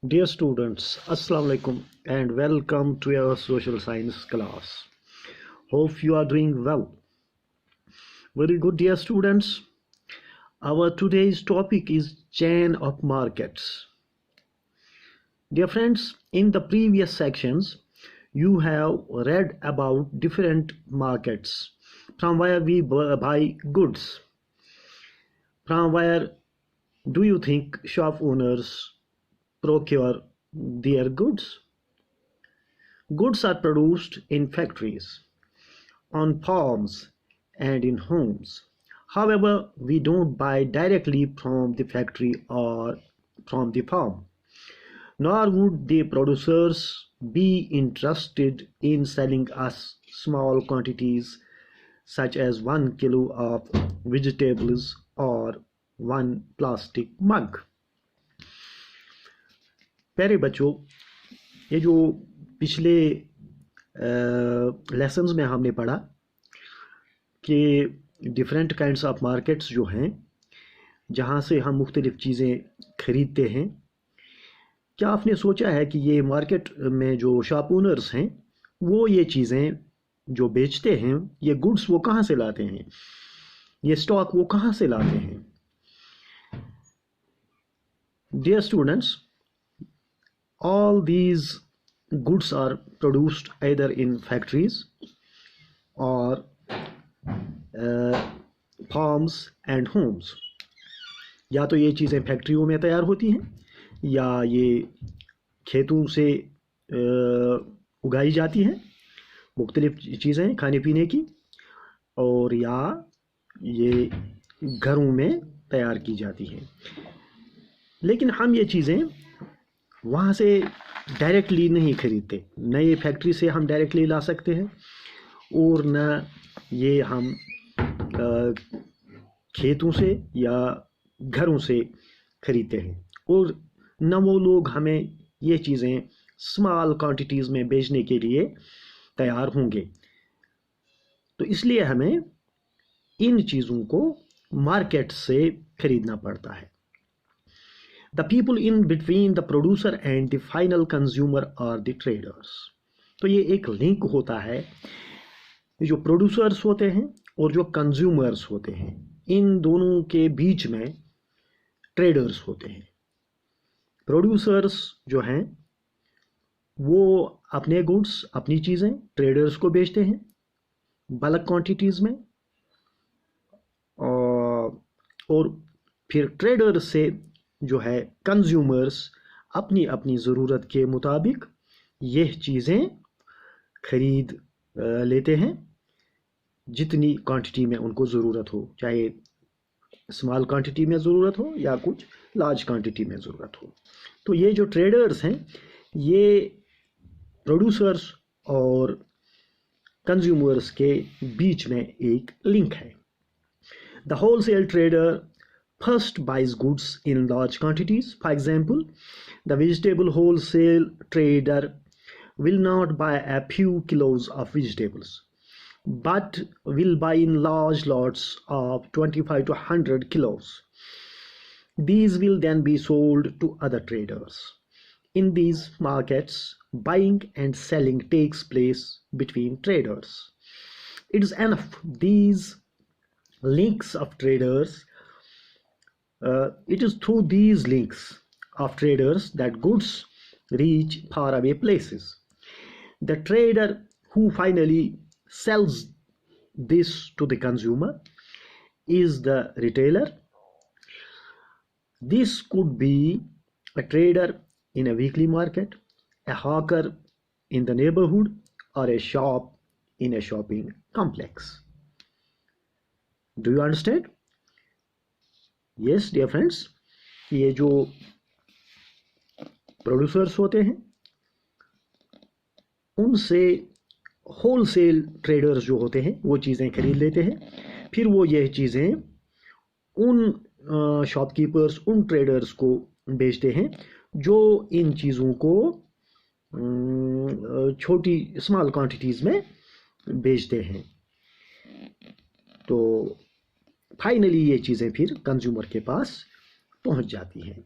Dear students, Assalamu alaikum and welcome to your social science class. Hope you are doing well. Very good, dear students. Our today's topic is chain of markets. Dear friends, in the previous sections, you have read about different markets from where we buy goods. From where do you think shop owners procure their goods? Goods are produced in factories, on farms, and in homes. However, we don't buy directly from the factory or from the farm, nor would the producers be interested in selling us small quantities such as 1 kilo of vegetables or one plastic mug. प्यारे बच्चों, ये जो पिछले lessons में हमने पढ़ा कि different kinds of markets जो हैं जहाँ से हम मुख्तलिफ़ चीज़ें ख़रीदते हैं, क्या आपने सोचा है कि ये मार्केट में जो शॉप ओनर्स हैं वो ये चीज़ें जो बेचते हैं, ये गुड्स वो कहाँ से लाते हैं, ये स्टॉक वो कहाँ से लाते हैं? Dear students, all these goods are produced either in factories or farms and homes. या तो ये चीज़ें फैक्ट्रियों में तैयार होती हैं या ये खेतों से उगाई जाती हैं मुख्तलिफ़ चीज़ें खाने पीने की, और या ये घरों में तैयार की जाती हैं। लेकिन हम ये चीज़ें वहाँ से डायरेक्टली नहीं खरीदते, न ये फैक्ट्री से हम डायरेक्टली ला सकते हैं और न ये हम खेतों से या घरों से खरीदते हैं, और न वो लोग हमें ये चीज़ें स्मॉल क्वांटिटीज़ में बेचने के लिए तैयार होंगे। तो इसलिए हमें इन चीज़ों को मार्केट से खरीदना पड़ता है। The people in between the producer and the final consumer are the traders. तो ये एक लिंक होता है, जो प्रोड्यूसर्स होते हैं और जो कंज्यूमर्स होते हैं, इन दोनों के बीच में ट्रेडर्स होते हैं। प्रोड्यूसर्स जो हैं वो अपने गुड्स, अपनी चीज़ें ट्रेडर्स को बेचते हैं बल्क क्वांटिटीज़ में, और फिर ट्रेडर्स से जो है कंज्यूमर्स अपनी अपनी ज़रूरत के मुताबिक यह चीज़ें खरीद लेते हैं जितनी क्वांटिटी में उनको ज़रूरत हो, चाहे स्मॉल क्वांटिटी में ज़रूरत हो या कुछ लार्ज क्वांटिटी में ज़रूरत हो। तो ये जो ट्रेडर्स हैं ये प्रोड्यूसर्स और कंज्यूमर्स के बीच में एक लिंक है। The wholesale trader first buys goods in large quantities. For example, the vegetable wholesale trader will not buy a few kilos of vegetables, but will buy in large lots of 25 to 100 kilos. These will then be sold to other traders. In these markets, buying and selling takes place between traders. It is enough these links of traders. It is through these links of traders that goods reach faraway places. The trader who finally sells this to the consumer is the retailer. This could be a trader in a weekly market, a hawker in the neighborhood, or a shop in a shopping complex. Do you understand? Yes, dear friends, ये जो producers होते हैं उनसे wholesale traders जो होते हैं वो चीज़ें खरीद लेते हैं, फिर वो ये चीज़ें उन शॉपकीपर्स, उन ट्रेडर्स को बेचते हैं जो इन चीज़ों को छोटी स्मॉल क्वांटिटीज़ में बेचते हैं। तो फाइनली ये चीज़ें फिर कंज्यूमर के पास पहुंच जाती हैं।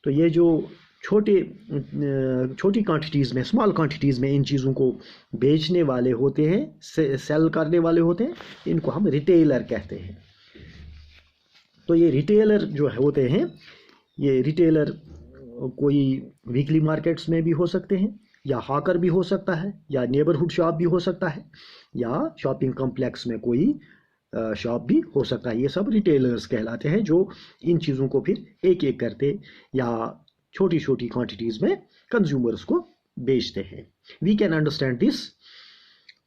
तो ये जो छोटी क्वांटिटीज़ में, स्मॉल क्वांटिटीज़ में इन चीज़ों को बेचने वाले होते हैं, सेल करने वाले होते हैं, इनको हम रिटेलर कहते हैं। तो ये रिटेलर जो होते हैं, ये रिटेलर कोई वीकली मार्केट्स में भी हो सकते हैं, या हॉकर भी हो सकता है, या नेबरहुड शॉप भी हो सकता है, या शॉपिंग कॉम्प्लेक्स में कोई शॉप भी हो सकता है। ये सब रिटेलर्स कहलाते हैं जो इन चीज़ों को फिर एक एक करते या छोटी छोटी क्वांटिटीज़ में कंज्यूमर्स को बेचते हैं। We can understand this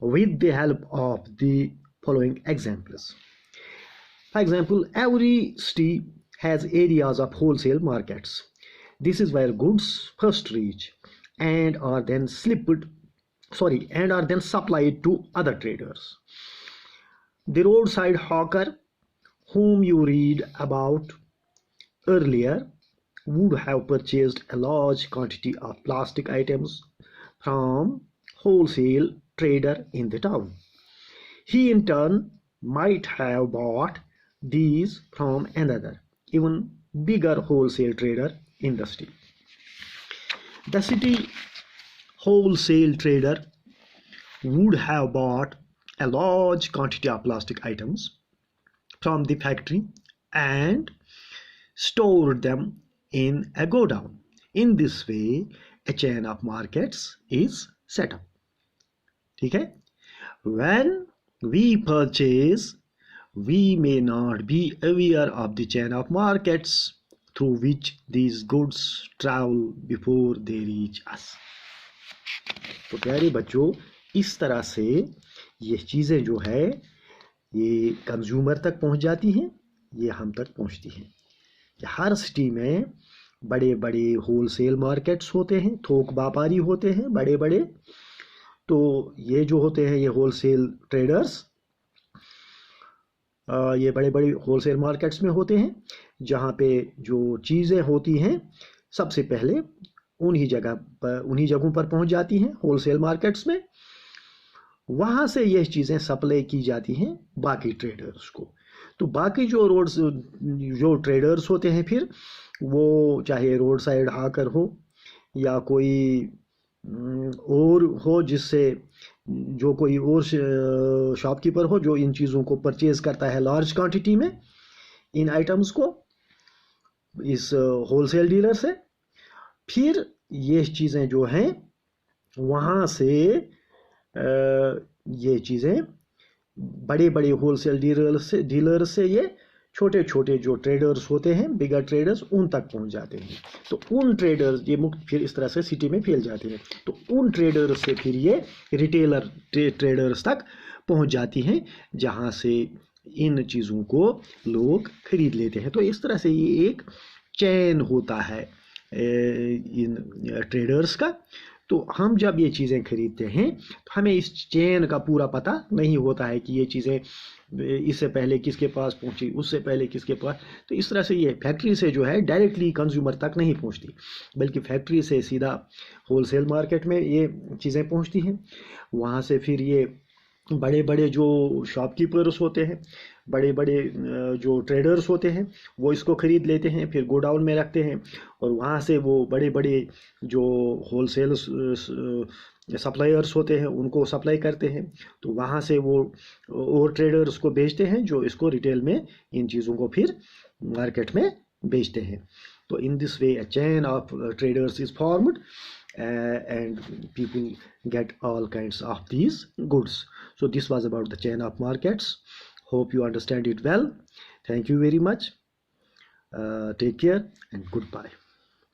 with the help of the following examples. For example, every city has areas of wholesale markets. This is where goods first reach and are then supplied to other traders. The roadside hawker whom you read about earlier would have purchased a large quantity of plastic items from wholesale trader in the town. He in turn might have bought these from another, even bigger wholesale trader in the city. The city wholesale trader would have bought a large quantity of plastic items from the factory and stored them in a godown. In this way, a chain of markets is set up. ठीक है? When we purchase, we may not be aware of the chain of markets through which these goods travel before they reach us. तो प्यारे बच्चों, इस तरह से ये चीज़ें जो है ये कंज्यूमर तक पहुंच जाती हैं, ये हम तक पहुंचती हैं। हर सिटी में बड़े बड़े होलसेल मार्केट्स होते हैं, थोक व्यापारी होते हैं बड़े बड़े। तो ये जो होते हैं ये होलसेल ट्रेडर्स, ये बड़े बड़े होलसेल मार्केट्स में होते हैं, जहाँ पे जो चीज़ें होती हैं सबसे पहले उन्हीं जगहों पर पहुँच जाती हैं, होलसेल मार्केट्स में। वहाँ से ये चीज़ें सप्लाई की जाती हैं बाकी ट्रेडर्स को। तो बाकी जो ट्रेडर्स होते हैं फिर वो चाहे रोड साइड हाकर हो या कोई और हो, जिससे जो कोई और शॉपकीपर हो जो इन चीज़ों को परचेज करता है लार्ज क्वांटिटी में, इन आइटम्स को इस होलसेल डीलर से, फिर ये चीज़ें जो हैं वहाँ से ये चीज़ें बड़े बड़े होलसेल डीलर से ये छोटे छोटे जो ट्रेडर्स होते हैं, बिगर ट्रेडर्स, उन तक पहुंच जाते हैं। तो उन ट्रेडर्स ये फिर इस तरह से सिटी में फैल जाते हैं। तो उन ट्रेडर्स से फिर ये रिटेलर ट्रेडर्स तक पहुंच जाती हैं, जहां से इन चीज़ों को लोग खरीद लेते हैं। तो इस तरह से ये एक चेन होता है इन ट्रेडर्स का। तो हम जब ये चीज़ें खरीदते हैं तो हमें इस चेन का पूरा पता नहीं होता है कि ये चीज़ें इससे पहले किसके पास पहुंची, उससे पहले किसके पास। तो इस तरह से ये फैक्ट्री से जो है डायरेक्टली कंज्यूमर तक नहीं पहुंचती, बल्कि फैक्ट्री से सीधा होलसेल मार्केट में ये चीज़ें पहुंचती हैं। वहाँ से फिर ये बड़े बड़े जो शॉपकीपर्स होते हैं, बड़े बड़े जो ट्रेडर्स होते हैं, वो इसको ख़रीद लेते हैं, फिर गोडाउन में रखते हैं, और वहाँ से वो बड़े बड़े जो होलसेल सप्लायर्स होते हैं उनको सप्लाई करते हैं। तो वहाँ से वो और ट्रेडर्स को बेचते हैं जो इसको रिटेल में इन चीज़ों को फिर मार्केट में बेचते हैं। तो in this way a chain of traders is formed and people get all kinds of these goods. So this was about the chain of markets. Hope you understand it well. Thank you very much. Take care and goodbye.